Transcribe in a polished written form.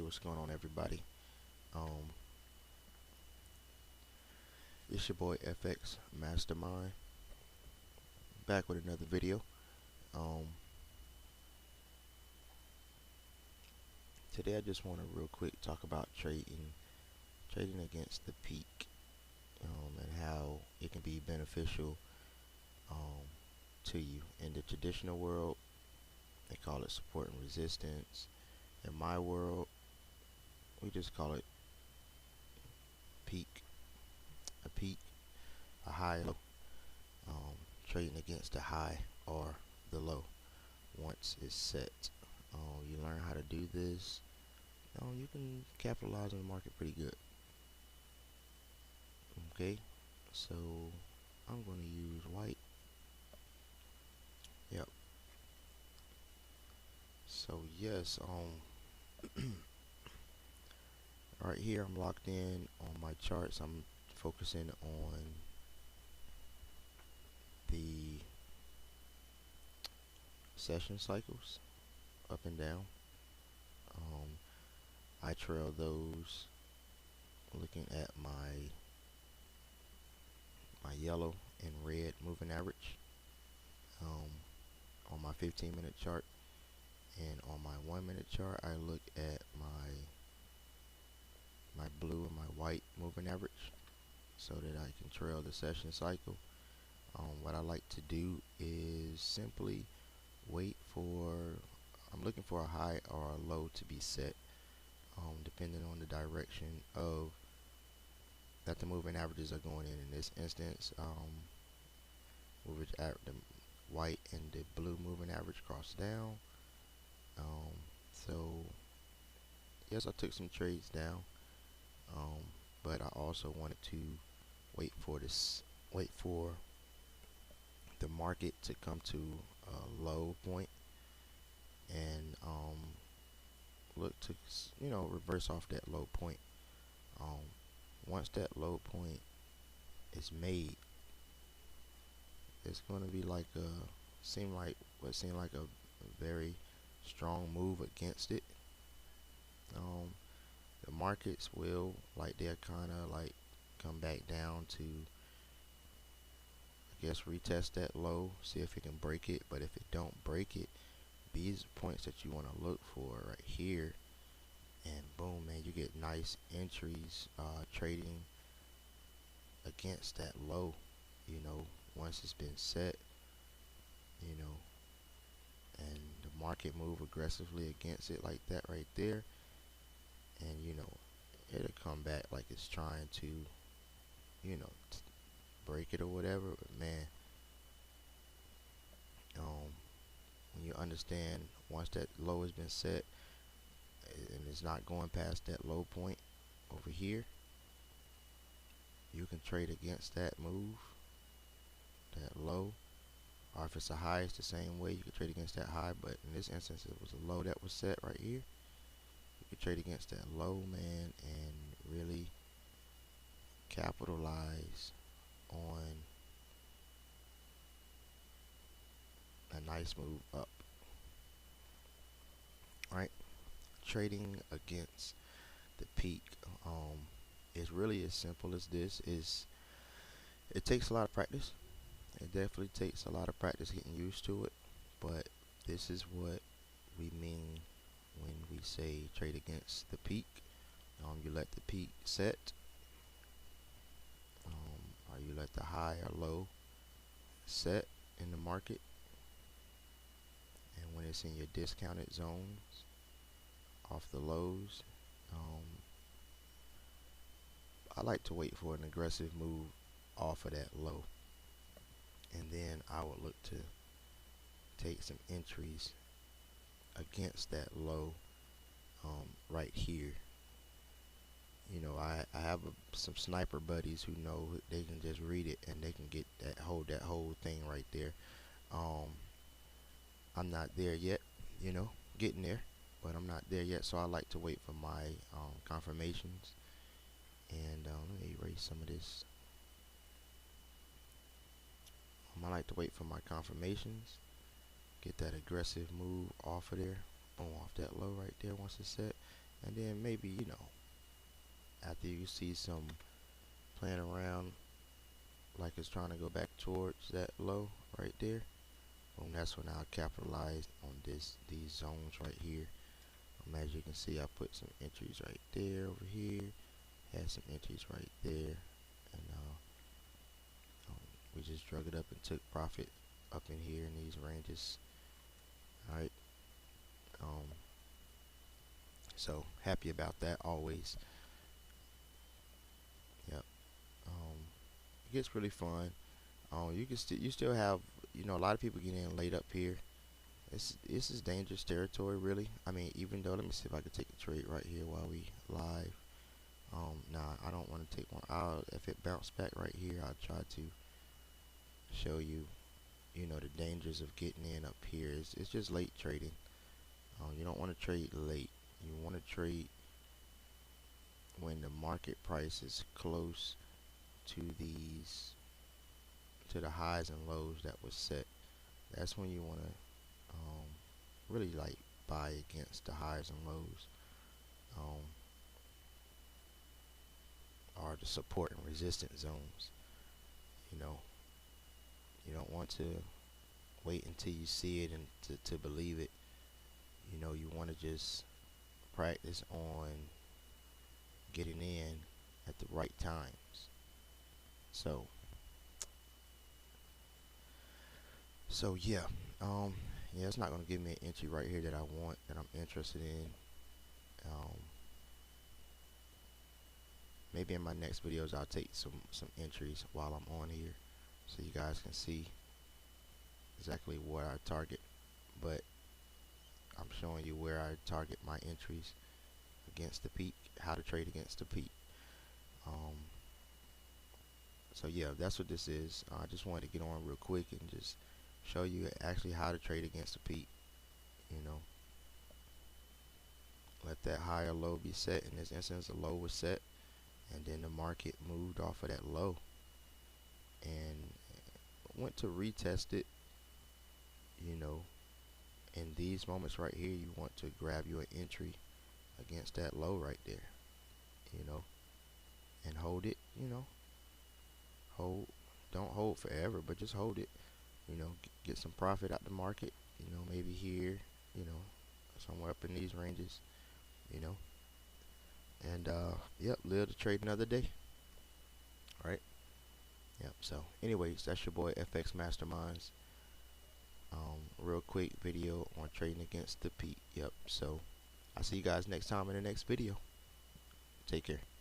what's going on, everybody? Um, it's your boy FX Mastermind back with another video. Um, Today I just want to real quick talk about trading against the peak, and how it can be beneficial um, to you. In the traditional world, they call it support and resistance. In my world, we just call it peak, a peak, a high, low. Um, Trading against the high or the low once it's set. You learn how to do this, you can capitalize on the market pretty good. Okay, so I'm going to use white. Yep. So yes, right here I'm locked in on my charts. I'm focusing on the session cycles, up and down. I trail those looking at my yellow and red moving average on my 15-minute chart, and on my 1-minute chart I look at my blue and my white moving average so that I can trail the session cycle. What I like to do is simply wait for, I'm looking for a high or a low to be set, depending on the direction of that the moving averages are going in. In this instance, the white and the blue moving average cross down. So yes, I took some trades down, but I also wanted to wait for the market to come to a low point and look to reverse off that low point. Once that low point is made, it's going to be like seem like a very strong move against it. The markets will, like, they'll kind of like come back down to, I guess, retest that low, see if it can break it. But if it don't break it, these are points that you want to look for right here, and boom, man, you get nice entries trading against that low, once it's been set, and the market move aggressively against it like that right there, and it'll come back like it's trying to break it or whatever. But man, when you understand, once that low has been set and it's not going past that low point over here, you can trade against that move, that low. Or if it's a high, it's the same way. You can trade against that high, but in this instance it was a low that was set right here. You can trade against that low, man, and really capitalize on a nice move up. Right? Trading against the peak is really as simple as this. It takes a lot of practice. It definitely takes a lot of practice getting used to it, but this is what we mean when we say trade against the peak. You let the peak set, or you let the high or low set in the market, and when it's in your discounted zones off the lows, I like to wait for an aggressive move off of that low, and then I would look to take some entries against that low right here. I have some sniper buddies who know they can just read it and they can get that whole thing right there. I'm not there yet, getting there, but I'm not there yet, so I like to wait for my confirmations. And let me erase some of this. I like to wait for my confirmations, get that aggressive move off of there, boom, off that low right there once it's set, and then maybe, you know, after you see some playing around like it's trying to go back towards that low right there, boom, that's when I'll capitalize on these zones right here. As you can see, I put some entries right there over here, had some entries right there, and we just drug it up and took profit up in here in these ranges. Alright, so happy about that always. Yep. It gets really fun. You can you still have, you know, a lot of people get in late up here. This is dangerous territory, really. I mean, even though, let me see if I can take a trade right here while we live. Nah, I don't want to take one. If it bounced back right here, I'll try to show you, you know, the dangers of getting in up here. It's just late trading. You don't want to trade late. You want to trade when the market price is close to to the highs and lows that was set. That's when you want to really like buy against the highs and lows, or the support and resistance zones. You know, you don't want to wait until you see it and to believe it. You know, you want to just practice on getting in at the right times. So yeah, yeah, it's not gonna give me an entry right here that I want, that I'm interested in. Maybe in my next videos I'll take some entries while I'm on here, so you guys can see exactly what I target. But I'm showing you where I target my entries against the peak, how to trade against the peak. So yeah, that's what this is. I just wanted to get on real quick and just show you actually how to trade against the peak. You know, let that high or low be set. In this instance, the low was set, and then the market moved off of that low and went to retest it. You know, in these moments right here, you want to grab you an entry against that low right there. You know, and hold it. You know, don't hold forever, but just hold it. You know, get some profit out the market. You know, maybe here. You know, somewhere up in these ranges. You know, and yep, live to trade another day. Right. Yep. So, anyways, that's your boy Fxmasterminds. Real quick video on trading against the peak. Yep. So, I'll see you guys next time in the next video. Take care.